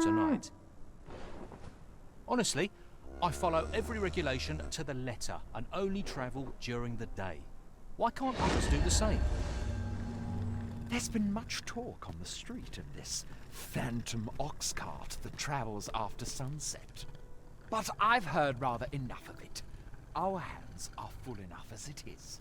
travel tonight. Honestly, I follow every regulation to the letter and only travel during the day. Why can't others do the same? There's been much talk on the street of this phantom ox cart that travels after sunset. But I've heard rather enough of it. Our hands are full enough as it is.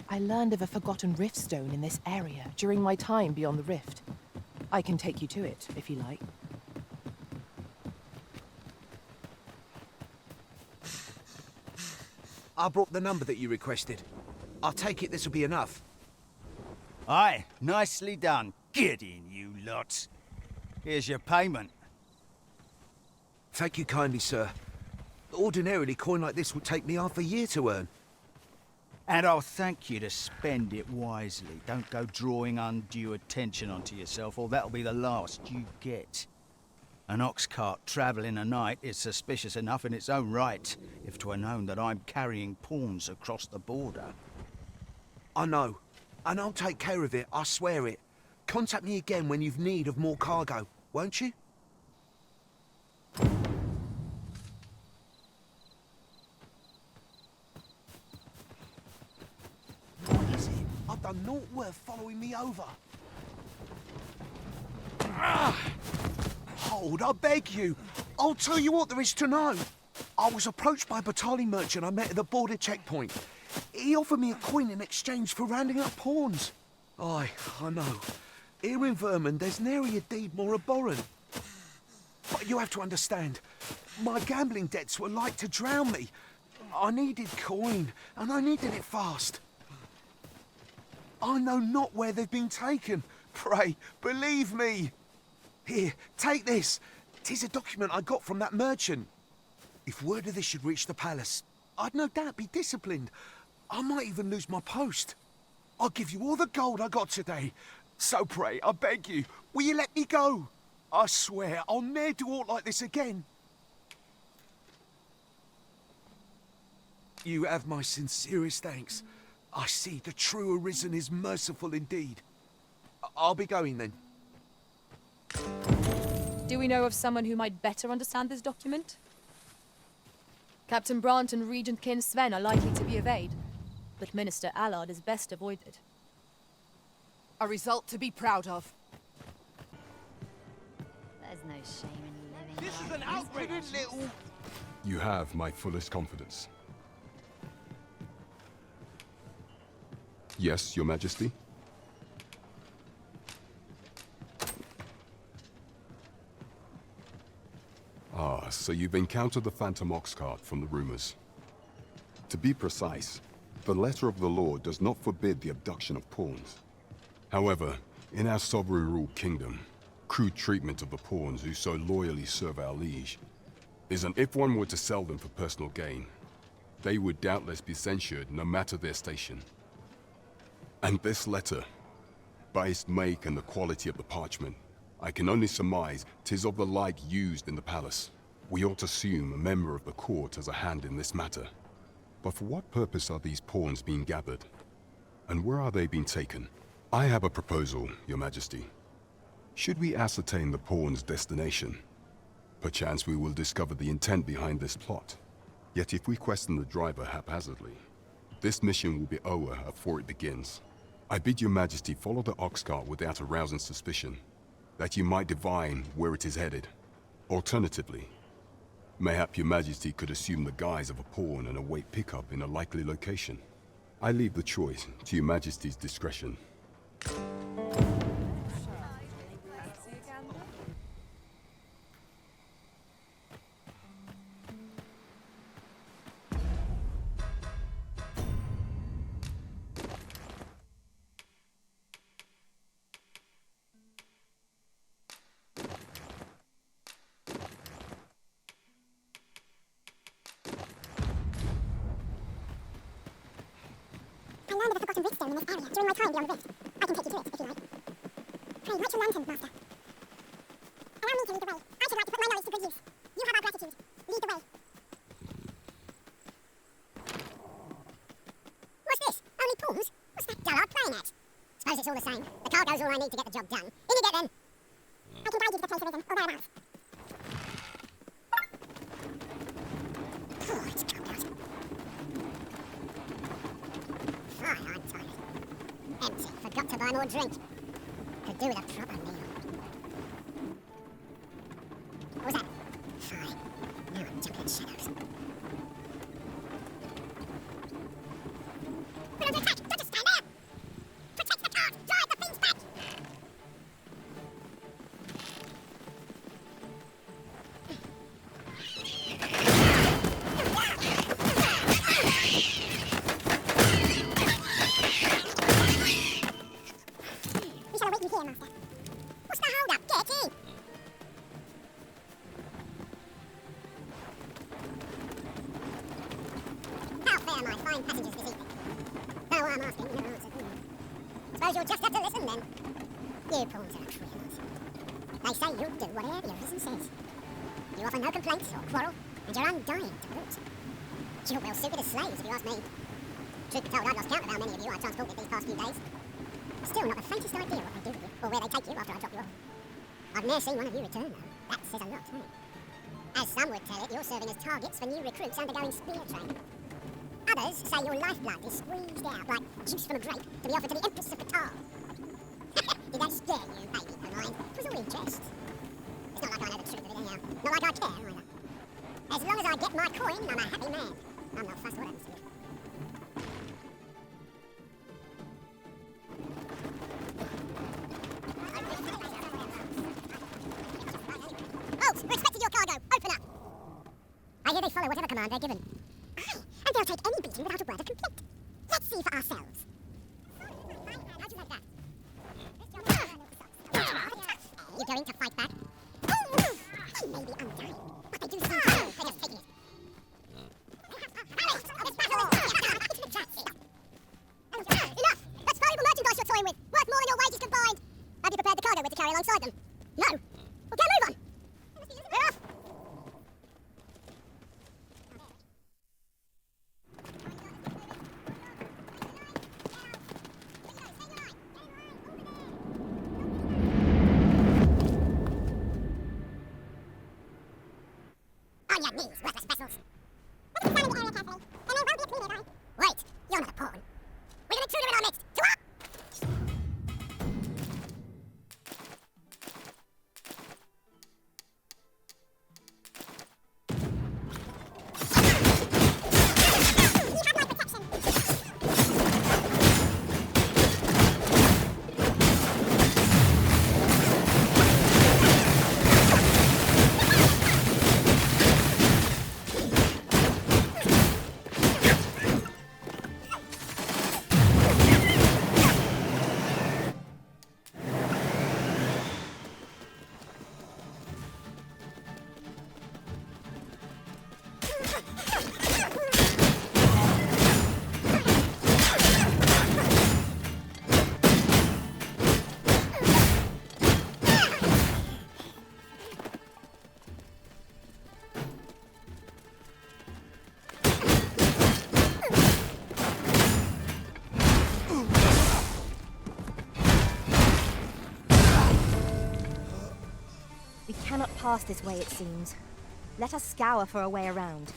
I learned of a forgotten rift stone in this area during my time beyond the rift. I can take you to it, if you like. I brought the number that you requested. I'll take it this will be enough. Aye, nicely done. Get in, you lot. Here's your payment. Thank you kindly, sir. Ordinarily, coin like this would take me half a year to earn. And I'll thank you to spend it wisely. Don't go drawing undue attention onto yourself, or that'll be the last you get. An ox cart travelling a night is suspicious enough in its own right, if 'twere known that I'm carrying pawns across the border. I know. And I'll take care of it, I swear it. Contact me again when you've need of more cargo, won't you? What is it? I've done naught worth following me over. Hold, I beg you. I'll tell you what there is to know. I was approached by a battalion merchant I met at the border checkpoint. He offered me a coin in exchange for rounding up pawns. Aye, I know. Here in Vermund, there's nary a deed more abhorrent. But you have to understand, my gambling debts were like to drown me. I needed coin, and I needed it fast. I know not where they've been taken. Pray, believe me. Here, take this. 'Tis a document I got from that merchant. If word of this should reach the palace, I'd no doubt be disciplined. I might even lose my post. I'll give you all the gold I got today. So pray, I beg you, will you let me go? I swear I'll ne'er do aught like this again. You have my sincerest thanks. I see the true Arisen is merciful indeed. I'll be going then. Do we know of someone who might better understand this document? Captain Brant and Regent Kin Sven are likely to be of aid, but Minister Allard is best avoided. A result to be proud of. There's no shame in living. This is an outrage, little... You have my fullest confidence. Yes, Your Majesty? Ah, so you've encountered the Phantom Ox cart from the rumors. To be precise, the letter of the law does not forbid the abduction of pawns. However, in our sovereign-ruled kingdom, crude treatment of the pawns who so loyally serve our liege is an if one were to sell them for personal gain, they would doubtless be censured no matter their station. And this letter, by its make and the quality of the parchment, I can only surmise 'tis of the like used in the palace. We ought to assume a member of the court has a hand in this matter. But for what purpose are these pawns being gathered? And where are they being taken? I have a proposal, Your Majesty. Should we ascertain the pawn's destination, perchance we will discover the intent behind this plot. Yet if we question the driver haphazardly, this mission will be over before it begins. I bid Your Majesty follow the ox cart without arousing suspicion, that you might divine where it is headed. Alternatively, mayhap Your Majesty could assume the guise of a pawn and await pickup in a likely location. I leave the choice to Your Majesty's discretion. learned of the forgotten Riftstone in this area during my time beyond the rift. I can take you to it, if you like. Pray, light your lantern, Master. Allow me to lead the way. I should like to put my knowledge to good use. You have our gratitude. Lead the way. What's this? Only pawns? What's that dullard playing at? Suppose it's all the same. The cargo's all I need to get the job done. In you get then. I can guide you to the place of rhythm, or thereabouts. Oh, it's cold out. Fine, I'm tired. Empty. Forgot to buy more drink. Could do with a proper meal. What was that? Fine. Now I'm jumping at shadows. We're under attack! Don't just stand there! Protect the cart! Drive the fiends back! We shall await you here, Master. What's the hold-up? Get in! How fare my fine passengers this evening? Know what I'm asking, you never answered. Suppose you'll just have to listen then. You pawns are a queer lot. They say you'll do whatever your reason says. You offer no complaints or quarrel, and you're undying to boot. You're well suited as slaves, if you ask me. Truth be told, I've lost count of how many of you I've transported these past few days. Still not the faintest idea what they do with you, or where they take you after I drop you off. I've never seen one of you return, though. That says a lot, eh? As some would tell it, you're serving as targets for new recruits undergoing spear training. Others say your lifeblood is squeezed out like juice from a grape to be offered to the Empress of Qatar. Did that scare you, baby of mine? It was all in jest. It's not like I know the truth of it anyhow. Not like I care, either. As long as I get my coin, I'm a happy man. I'm not fussed what happens to me. Halt! We're expecting your cargo! Open up! I hear they follow whatever command they're given. Aye, and they'll take any beating without a word of complaint. Let's see for ourselves. How'd you like that? You going to fight back? He may be undying, but they do seem to know they're just taking it. Enough! That's valuable merchandise you're toying with, worth more than your wages combined. Have you prepared the cargo with to carry alongside them? No. Well, get a move on. We're off. On your knees, worthless vessels. Wait, you're not a pawn. We're an intruder in our midst. To our... You have my protection. We cannot pass this way, it seems. Let us scour for a way around.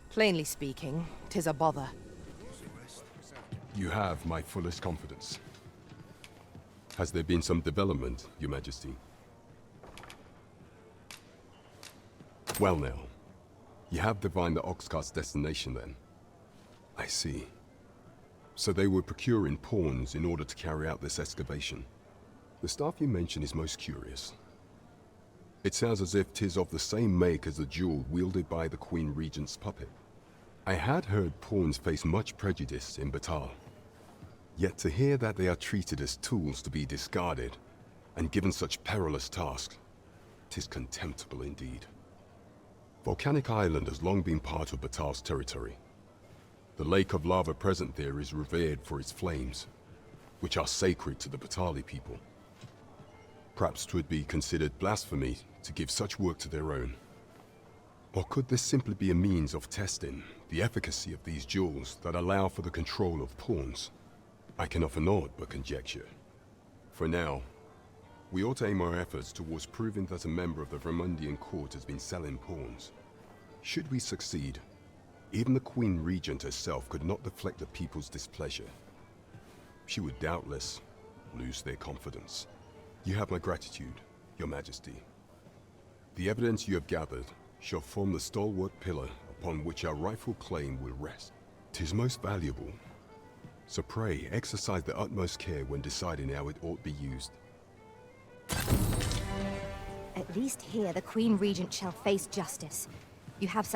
Plainly speaking, 'tis a bother. You have my fullest confidence. Has there been some development, Your Majesty? Well now, you have divined the Oxcart's destination then. I see. So they were procuring pawns in order to carry out this excavation. The stuff you mention is most curious. It sounds as if 'tis of the same make as the jewel wielded by the Queen Regent's puppet. I had heard pawns face much prejudice in Battahl. Yet to hear that they are treated as tools to be discarded, and given such perilous tasks, 'tis contemptible indeed. Volcanic Island has long been part of Battahl's territory. The lake of lava present there is revered for its flames, which are sacred to the Batali people. Perhaps 'twould be considered blasphemy to give such work to their own. Or could this simply be a means of testing the efficacy of these jewels that allow for the control of pawns? I can offer naught but conjecture. For now, we ought to aim our efforts towards proving that a member of the Vermundian court has been selling pawns. Should we succeed, even the Queen Regent herself could not deflect the people's displeasure. She would doubtless lose their confidence. You have my gratitude, Your Majesty. The evidence you have gathered shall form the stalwart pillar upon which our rightful claim will rest. 'Tis most valuable, so pray exercise the utmost care when deciding how it ought be used. At least here, the Queen Regent shall face justice. You have such